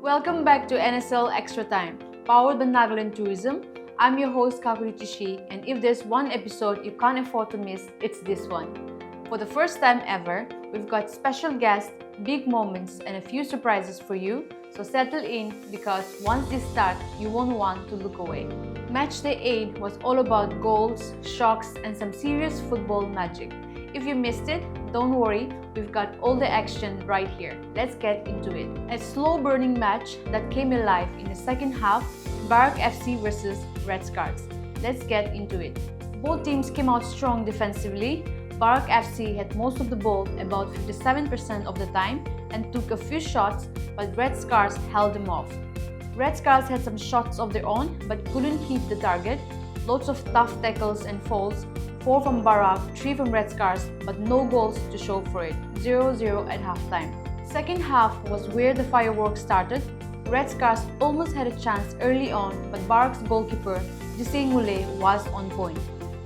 Welcome back to NSL Extra Time, powered by Nagaland Tourism. I'm your host Kakurichishi, and if there's one episode you can't afford to miss, it's this one. For the first time ever, we've got special guests, big moments, and a few surprises for you, so settle in because once this starts, you won't want to look away. Match Day 8 was all about goals, shocks, and some serious football magic. If you missed it, don't worry, we've got all the action right here. Let's get into it. A slow-burning match that came alive in the second half, Barak FC versus Red Scars. Let's get into it. Both teams came out strong defensively. Barak FC had most of the ball, about 57% of the time, and took a few shots, but Red Scars held them off. Red Scars had some shots of their own, but couldn't hit the target. Lots of tough tackles and falls. 4 from Barak, 3 from Red Scars, but no goals to show for it. 0-0 at halftime. Second half was where the fireworks started. Red Scars almost had a chance early on, but Barak's goalkeeper, Mule, was on point.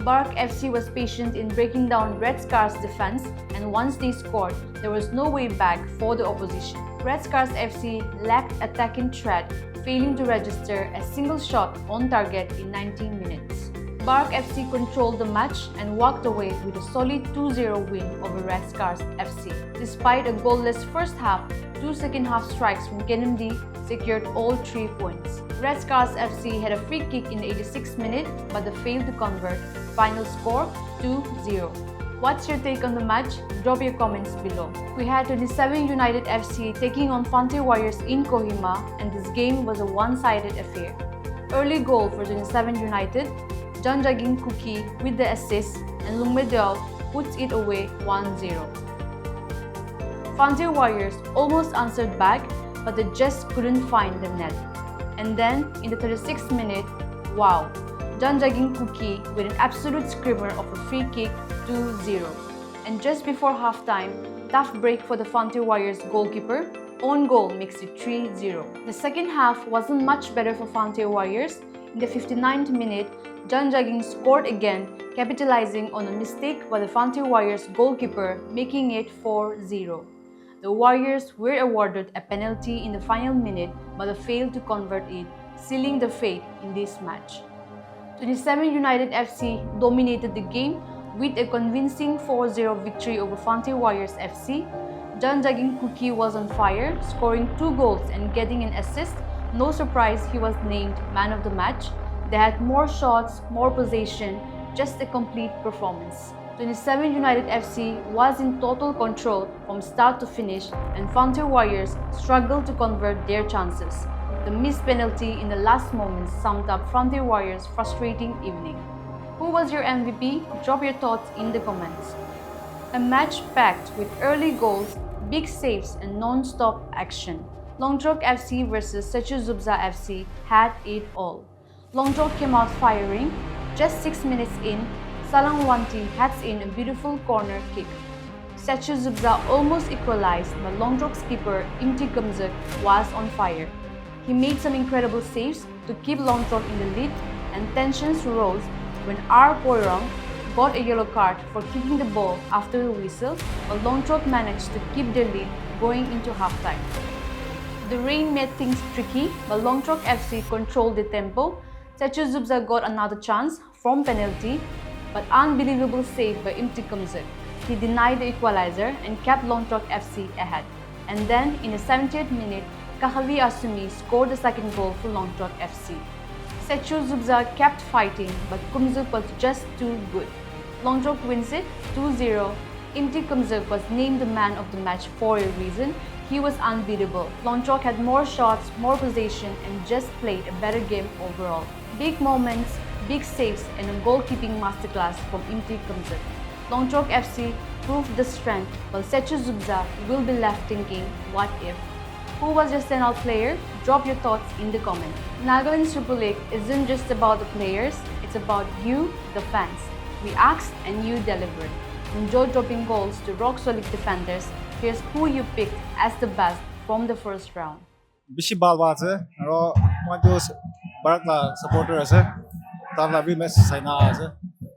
Barak FC was patient in breaking down Red Scars' defense, and once they scored, there was no way back for the opposition. Red Scars FC lacked attacking threat, failing to register a single shot on target in 19 minutes. Barak FC controlled the match and walked away with a solid 2-0 win over Red Scars FC. Despite a goalless first half, 2 second-half strikes from KNMD secured all 3 points. Red Scars FC had a free kick in the 86th minute, but they failed to convert. Final score 2-0. What's your take on the match? Drop your comments below. We had 27 United FC taking on Frontier Warriors in Kohima, and this game was a one-sided affair. Early goal for 27 United, Janjagin Kuki with the assist, and Lungmedel puts it away 1-0. Frontier Warriors almost answered back, but they just couldn't find the net. And then, in the 36th minute, wow! Janjagin Kuki with an absolute screamer of a free kick 2-0. And just before halftime, tough break for the Frontier Warriors goalkeeper, own goal makes it 3-0. The second half wasn't much better for Frontier Warriors. In the 59th minute, Janjagin scored again, capitalizing on a mistake by the Frontier Warriors goalkeeper, making it 4-0. The Warriors were awarded a penalty in the final minute, but they failed to convert it, sealing their fate in this match. 27 United FC dominated the game with a convincing 4-0 victory over Frontier Warriors FC. Janjagin Kuki was on fire, scoring 2 goals and getting an assist. No surprise he was named man of the match. They had more shots, more possession, just a complete performance. 27 United FC was in total control from start to finish, and Frontier Warriors struggled to convert their chances. The missed penalty in the last moments summed up Frontier Warriors' frustrating evening. Who was your MVP? Drop your thoughts in the comments. A match packed with early goals, big saves, and non-stop action. Longleng FC versus Suchu FC had it all. Longleng came out firing. Just 6 minutes in, Salangwanti heads in a beautiful corner kick. Suchu almost equalized, but Longleng's keeper Imna was on fire. He made some incredible saves to keep Longleng in the lead, and tensions rose when R. Poirong got a yellow card for kicking the ball after the whistle, but Longleng managed to keep their lead going into halftime. The rain made things tricky, but Longleng FC controlled the tempo. Suchu got another chance from penalty, but unbelievable save by Imna. He denied the equalizer and kept Longleng FC ahead. And then, in the 70th minute, Kahavi Asumi scored the second goal for Longleng FC. Suchu kept fighting, but Kumzuk was just too good. Longleng wins it 2-0. Imna was named the man of the match for a reason. He was unbeatable. Longleng had more shots, more possession, and just played a better game overall. Big moments, big saves, and a goalkeeping masterclass from Imna. Longleng FC proved the strength, while Suchu will be left thinking, what if? Who was your standout player? Drop your thoughts in the comments. Nagaland Supe isn't just about the players, it's about you, the fans. We asked and you delivered. Enjoy dropping goals to rock-solid defenders. Here's who you picked as the best from the first round. Bishi balwa ase aro mojo Barak la supporter ase tar la bhi match saina ase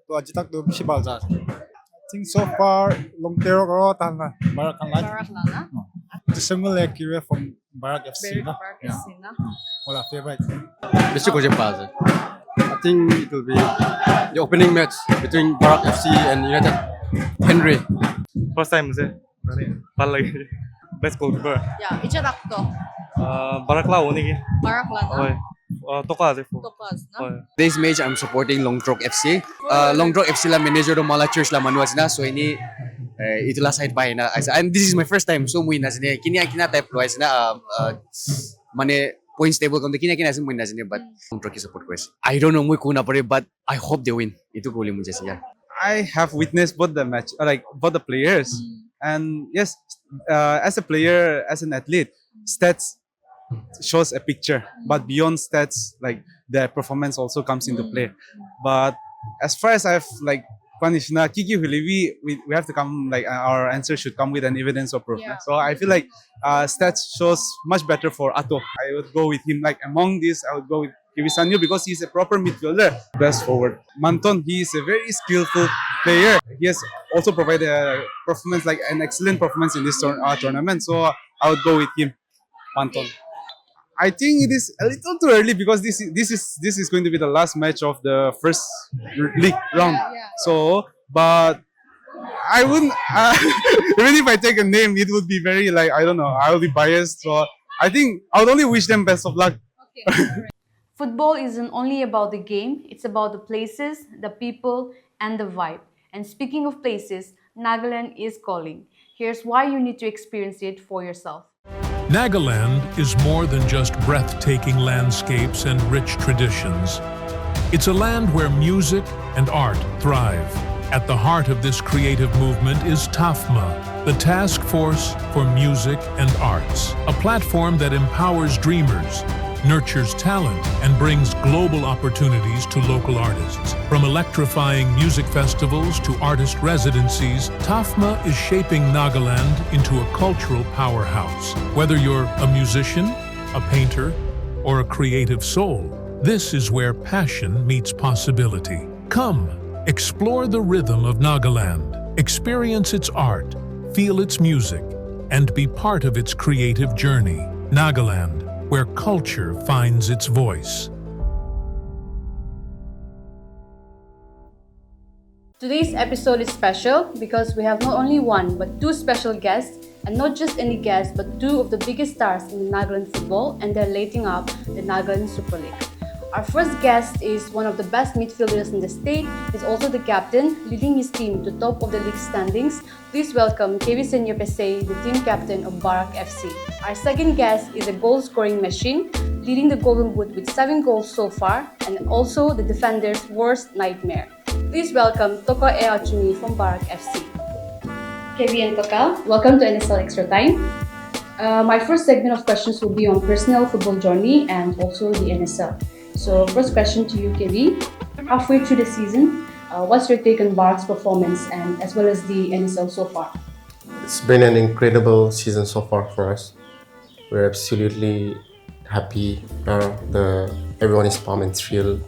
to aji tak to bishi balja ase. I think so far long term aro tan la Barak kan la Barak na? the single leg kire from Barak FC na. Barak Yeah. FC na. Wala favorite. Mr. Kojepaze. I think it will be the opening match between Barak FC and United Henry. First time sih. Pal lagi. Best goalkeeper. Yeah, icharak to. Barak lah ni ki. Barak lang na. Oi. Toka sih. Tokas na. Oi. This match I'm supporting Longleng FC. Longleng FC la manager do mala church la manuas na so ini itulah side by na. And this is my first time so muin na sini. Kini type lo na mane points table kam kini sin muin na sini but Longleng ki support ko. I don't know mui kuna pare but I hope they win. Itu ko mujhe siya. I have witnessed both the match, like both the players, and yes, as a player, as an athlete, stats shows a picture, but beyond stats, like their performance also comes into play. But as far as I've like Panishna, Kiki we have to come like our answer should come with an evidence of proof. Yeah. So I feel like stats shows much better for Ato. I would go with him. Like among these, I would go with Kiwisanyo because he's a proper midfielder. Best forward. Manton, he is a very skillful player. He has also provided a performance, like an excellent performance in this tournament. So I would go with him, Manton. I think it is a little too early because this is going to be the last match of the first league round. So, but I wouldn't even if I take a name, it would be very like I don't know. I will be biased. So I think I would only wish them best of luck. Football isn't only about the game, it's about the places, the people, and the vibe. And speaking of places, Nagaland is calling. Here's why you need to experience it for yourself. Nagaland is more than just breathtaking landscapes and rich traditions. It's a land where music and art thrive. At the heart of this creative movement is TAFMA, the Task Force for Music and Arts, a platform that empowers dreamers, nurtures talent, and brings global opportunities to local artists. From electrifying music festivals to artist residencies, TAFMA is shaping Nagaland into a cultural powerhouse. Whether you're a musician, a painter, or a creative soul, this is where passion meets possibility. Come, explore the rhythm of Nagaland, experience its art, feel its music, and be part of its creative journey. Nagaland, where culture finds its voice. Today's episode is special because we have not only one but two special guests, and not just any guests but two of the biggest stars in Nagaland football, and they're lighting up the Nagaland Super League. Our first guest is one of the best midfielders in the state. He's also the captain, leading his team to top of the league standings. Please welcome Kiwisanyo, the team captain of Barak FC. Our second guest is a goal-scoring machine, leading the Golden Boot with 7 goals so far, and also the defender's worst nightmare. Please welcome Toko Eachumi from Barak FC. Kevi and Toka, welcome to NSL Extra Time. My first segment of questions will be on personal football journey and also the NSL. So first question to you, Kevi. Halfway through the season, what's your take on Barak's performance and as well as the NSL so far? It's been an incredible season so far for us. We're absolutely happy. Everyone is pumped and thrilled.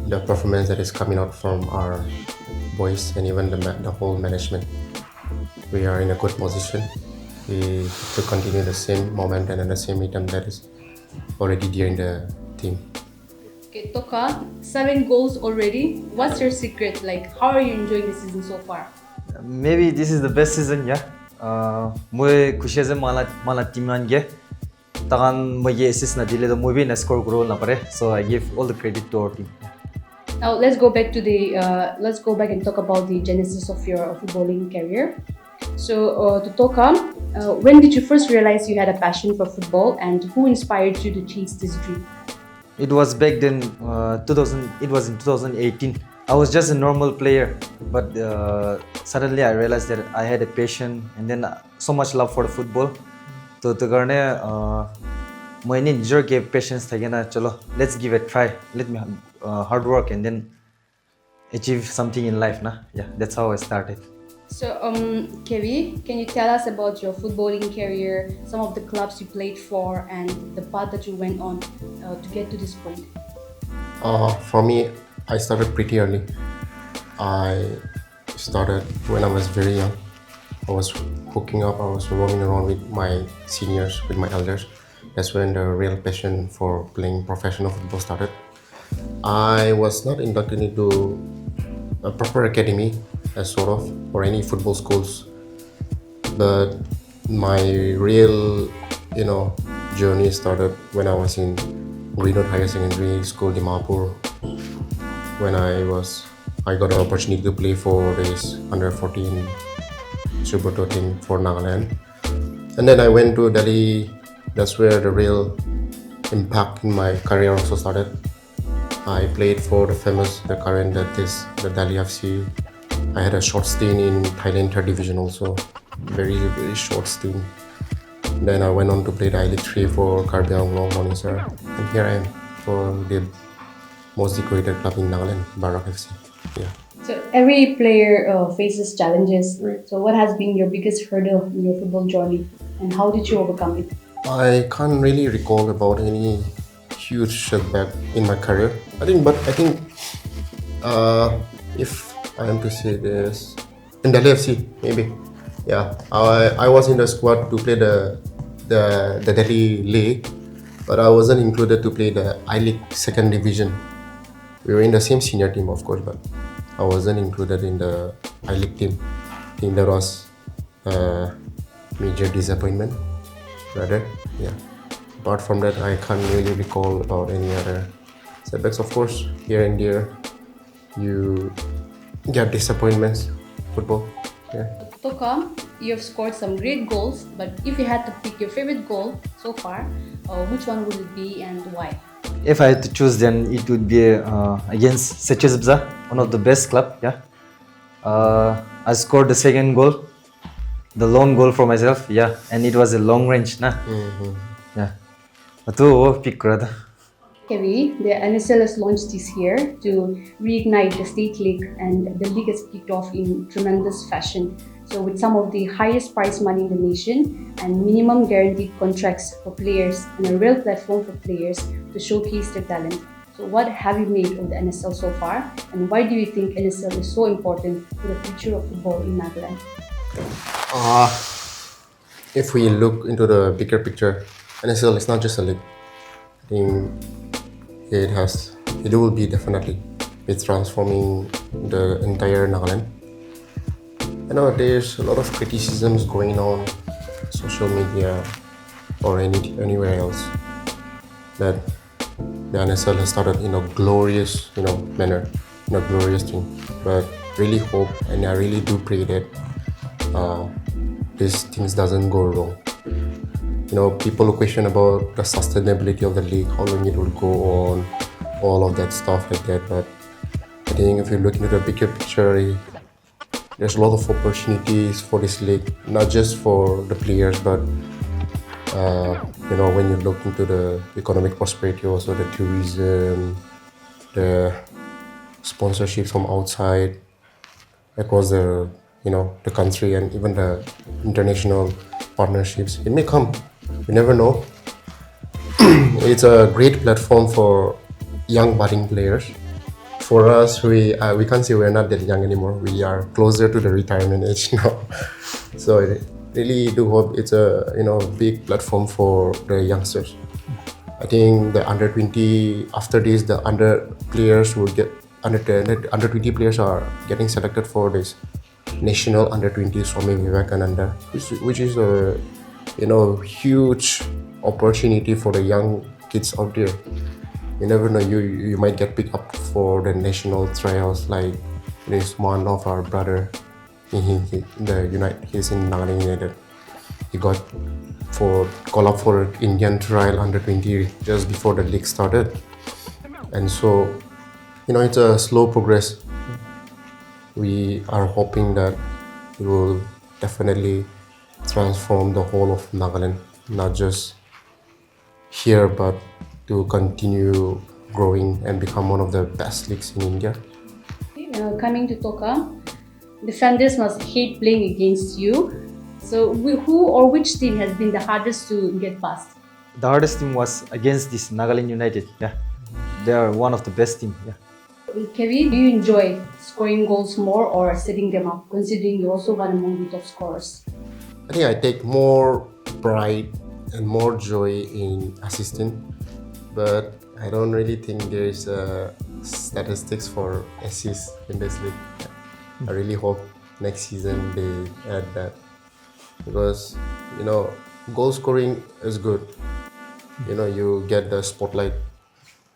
The performance that is coming out from our boys and even the whole management. We are in a good position. We have to continue the same momentum and the same rhythm that is already there in the team. Okay, Toka, 7 goals already. What's your secret? Like, how are you enjoying the season so far? Maybe this is the best season, yeah. Moi खुशी से माला team nange. Takan moi assist na dile do moi भी na score goal na pare. So I give all the credit to our team. Now let's go back and talk about the genesis of your footballing career. So to Toka, when did you first realize you had a passion for football, and who inspired you to chase this dream? It was back then, it was in 2018. I was just a normal player, but suddenly I realized that I had a passion and then so much love for the football. So the garne, my ନିଜର के patience था ना चलो let's give it a try. Let me hard work and then achieve something in life, na. Yeah, that's how I started. So, Kevi, can you tell us about your footballing career, some of the clubs you played for, and the path that you went on to get to this point? For me, I started pretty early. I started when I was very young. I was hooking up, I was roaming around with my seniors, with my elders. That's when the real passion for playing professional football started. I was not inducted into a proper academy, as sort of, or any football schools, but my real, journey started when I was in Greenwood Higher Secondary School, Dimapur, when I got an opportunity to play for this under 14 Super Tour team for Nagaland. And then I went to Delhi. That's where the real impact in my career also started. I played for the current that is the Delhi FC. I had a short stint in Thailand 3rd Division also, very very short stint. Then I went on to play the I-League 3 for Karbi Anglong Morningstar, and here I am for the most decorated club in Nagaland, Barak FC. Yeah. So every player faces challenges. So what has been your biggest hurdle in your football journey, and how did you overcome it? I can't really recall about any huge setback in my career. I think if I am to say this, in Delhi FC maybe. Yeah, I was in the squad to play the Delhi League, but I wasn't included to play the I-League 2nd Division. We were in the same senior team, of course, but I wasn't included in the I-League team. I think that was a major disappointment, rather. Yeah. Apart from that, I can't really recall about any other setbacks. Of course, here and there, you get disappointments. Football. Yeah. Toka, you have scored some great goals, but if you had to pick your favorite goal so far, which one would it be and why? If I had to choose, then it would be against Suchu, one of the best club. Yeah. I scored the second goal, the lone goal for myself. Yeah, and it was a long range, nah. Yeah. Itu pick kura. Heavy, the NSL has launched this year to reignite the state league, and the league has kicked off in tremendous fashion. So with some of the highest prize money in the nation and minimum guaranteed contracts for players and a real platform for players to showcase their talent. So what have you made of the NSL so far, and why do you think NSL is so important to the future of football in Nagaland? If we look into the bigger picture, NSL is not just a league. I think it will be definitely it's transforming the entire Nagaland. I know there's a lot of criticisms going on social media or anywhere else that the NSL has started in a glorious manner, in a glorious thing. But really hope and I really do pray that these things doesn't go wrong. People will question about the sustainability of the league, how long it will go on, all of that stuff like that. But I think if you look into the bigger picture, there's a lot of opportunities for this league, not just for the players, but when you look into the economic prosperity, also the tourism, the sponsorships from outside across the country, and even the international partnerships. It may come. You never know. It's a great platform for young budding players. For us, we can't say we're not that young anymore. We are closer to the retirement age now. So I really do hope it's a big platform for the youngsters. I think the under 20 after this, the under players will get under 20 players are getting selected for this national under 20 Swami Vivekananda, which is a huge opportunity for the young kids out there. You never know, you might get picked up for the national trials. Like there's one of our brother, he's in Nagaland United. He got call up for Indian trial under 20 just before the league started. And so, it's a slow progress. We are hoping that it will definitely transform the whole of Nagaland, not just here, but to continue growing and become one of the best leagues in India. Coming to Toka, defenders must hate playing against you. So who or which team has been the hardest to get past? The hardest team was against this Nagaland United. Yeah, they are one of the best team. Yeah. Kevi, do you enjoy scoring goals more or setting them up, considering you're also one among the top scorers? I think I take more pride and more joy in assisting, but I don't really think there's statistics for assists in this league. I really hope next season they add that, because goal scoring is good. You get the spotlight,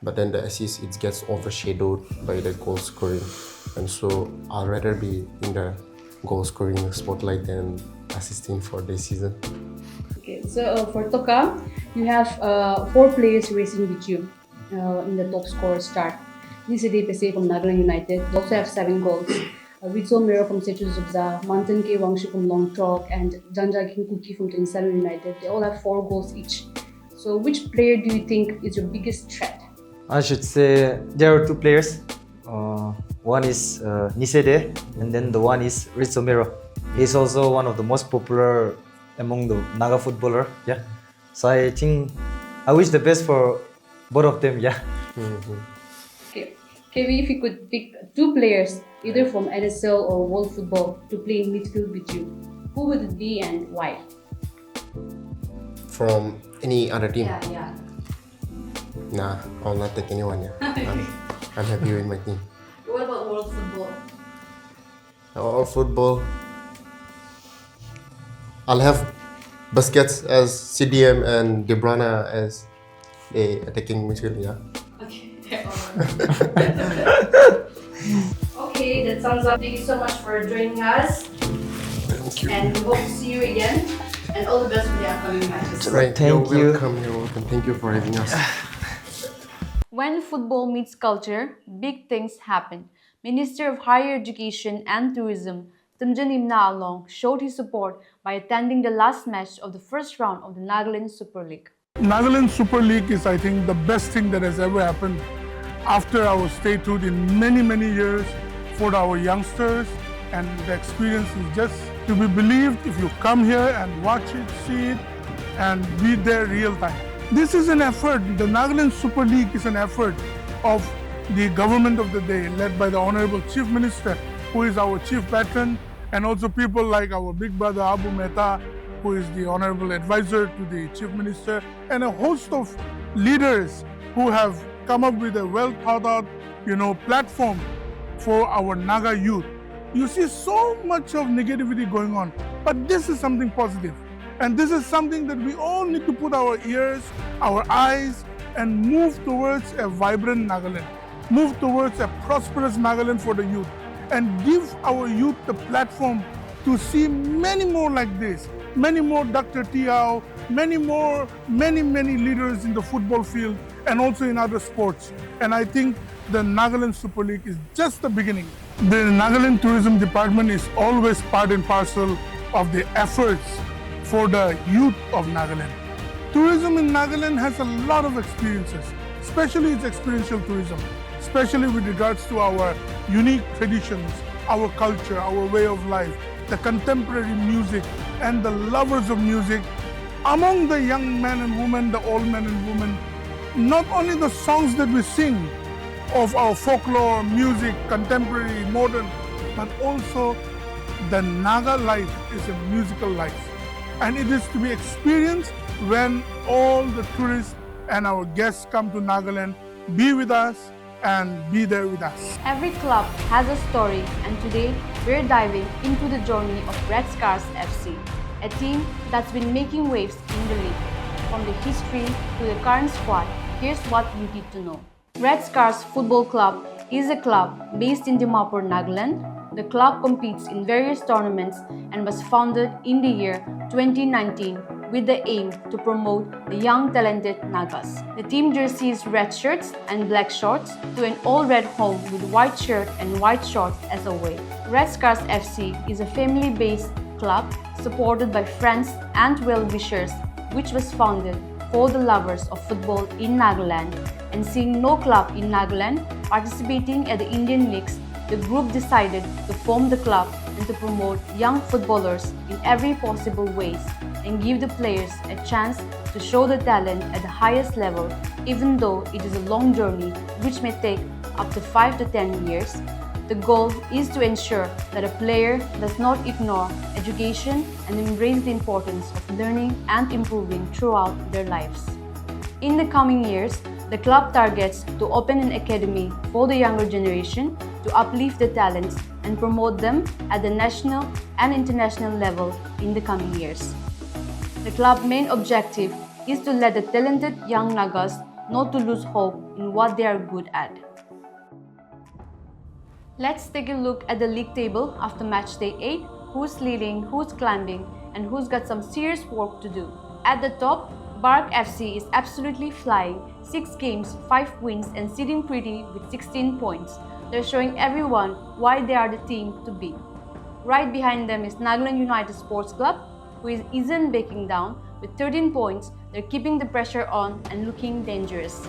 but then the assist it gets overshadowed by the goal scoring, and so I'll rather be in the goal scoring spotlight than assisting for this season. Okay, so for Toka, you have 4 players racing with you in the top scorers chart. Nisede Pese from Nagaland United. You also have 7 goals. Ritso Miro from Suchu, Mantan K Wangshu from Longleng, and Janja King Kuki from NSL United. They all have 4 goals each. So which player do you think is your biggest threat? I should say there are 2 players. One is Nisede, and then the one is Ritsomiro. He's also one of the most popular among the Naga footballer. Yeah. So I think I wish the best for both of them. Yeah. Okay. Kevi, if you could pick 2 players, either from NSL or world football, to play in midfield with you, who would it be and why? From any other team? Yeah. Nah, I'll not take anyone. Yeah. I'm happy with my team. What about world football? Or football, I'll have Busquets as CDM and De Bruyne as the attacking midfield. Yeah. Okay. Okay, that sounds up. Thank you so much for joining us. Thank you. And we hope to see you again. And all the best for the upcoming matches. Right. Thank you. You're welcome. Thank you for having us. When football meets culture, big things happen. Minister of Higher Education and Tourism, Temjen Imna showed his support by attending the last match of the first round of the Nagaland Super League. Nagaland Super League is, I think, the best thing that has ever happened after our statehood in many, many years for our youngsters, and the experience is just to be believed if you come here and watch it, see it, and be there real time. This is an effort. The Nagaland Super League is an effort of the government of the day, led by the Honorable Chief Minister, who is our chief patron, and also people like our big brother Abu Metha, who is the Honorable Advisor to the Chief Minister, and a host of leaders who have come up with a well thought out, platform for our Naga youth. You see so much of negativity going on, but this is something positive. And this is something that we all need to put our ears, our eyes, and move towards a vibrant Nagaland. Move towards a prosperous Nagaland for the youth, and give our youth the platform to see many more like this, many more Dr. Tiao, many leaders in the football field and also in other sports. And I think the Nagaland Super League is just the beginning. The Nagaland Tourism Department is always part and parcel of the efforts for the youth of Nagaland. Tourism in Nagaland has a lot of experiences, especially its experiential tourism, especially with regards to our unique traditions, our culture, our way of life, the contemporary music, and the lovers of music. Among the young men and women, the old men and women, not only the songs that we sing of our folklore, music, contemporary, modern, but also the Naga life is a musical life. And it is to be experienced when all the tourists and our guests come to Nagaland, be with us and be there with us. Every club has a story, and today we're diving into the journey of Red Scars FC, a team that's been making waves in the league. From the history to the current squad, here's what you need to know. Red Scars Football Club is a club based in Dimapur, Nagaland. The club competes in various tournaments and was founded in the year 2019 with the aim to promote the young talented Nagas. The team jersey is red shirts and black shorts to an all-red home with white shirt and white shorts as away. Red Scars FC is a family-based club supported by friends and well-wishers, which was founded for the lovers of football in Nagaland. And seeing no club in Nagaland participating at the Indian leagues, the group decided to form the club and to promote young footballers in every possible ways and give the players a chance to show the talent at the highest level, even though it is a long journey which may take up to 5 to 10 years. The goal is to ensure that a player does not ignore education and embrace the importance of learning and improving throughout their lives. In the coming years, the club targets to open an academy for the younger generation to uplift the talents and promote them at the national and international level in the coming years. The club's main objective is to let the talented young Nagas not to lose hope in what they are good at. Let's take a look at the league table after match day 8, who's leading, who's climbing, and who's got some serious work to do. At the top, Barak FC is absolutely flying, 6 games, 5 wins and sitting pretty with 16 points. They're showing everyone why they are the team to beat. Right behind them is Nagaland United Sports Club, who isn't backing down. With 13 points, they're keeping the pressure on and looking dangerous.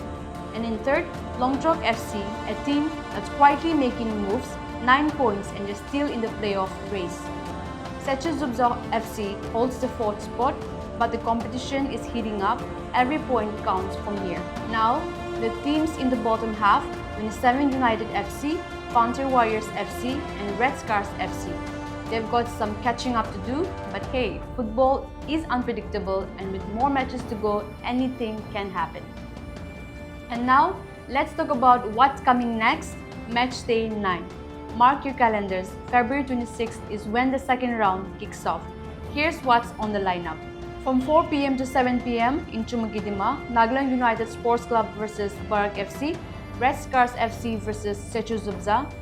And in third, Longleng FC, a team that's quietly making moves, 9 points and they're still in the playoff race. Suchu FC holds the 4th spot, but the competition is heating up. Every point counts from here. Now, the teams in the bottom half, 27 United FC, Panther Warriors FC and Red Scars FC. They've got some catching up to do, but hey, football is unpredictable and with more matches to go, anything can happen. And now, let's talk about what's coming next, match day 9. Mark your calendars, February 26th is when the second round kicks off. Here's what's on the lineup. From 4 p.m. to 7 p.m. in Chumagidima, Nagaland United Sports Club versus Barak FC, Red Scars FC versus Suchu,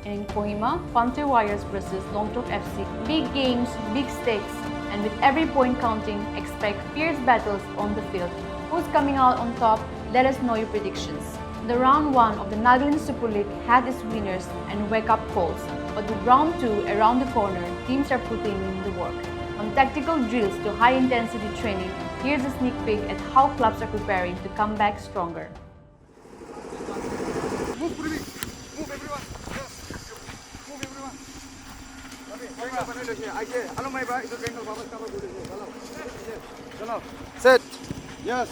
and in Kohima, Panther Warriors versus Longleng FC. Big games, big stakes, and with every point counting, expect fierce battles on the field. Who's coming out on top? Let us know your predictions. The round 1 of the Nagaland Super League had its winners and wake-up calls, but with round 2 around the corner, teams are putting in the work. From tactical drills to high-intensity training, here's a sneak peek at how clubs are preparing to come back stronger. Set. Yes.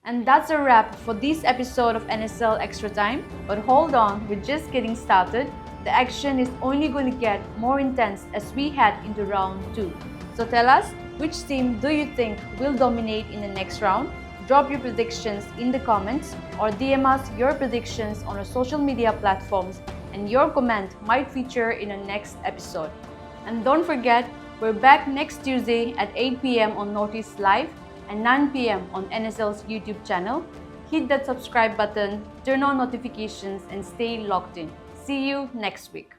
And that's a wrap for this episode of NSL Extra Time. But hold on, we're just getting started. The action is only going to get more intense as we head into round 2. So tell us, which team do you think will dominate in the next round? Drop your predictions in the comments or DM us your predictions on our social media platforms, and your comment might feature in the next episode. And don't forget, we're back next Tuesday at 8 p.m. on Notice Live and 9 p.m. on NSL's YouTube channel. Hit that subscribe button, turn on notifications, and stay locked in. See you next week.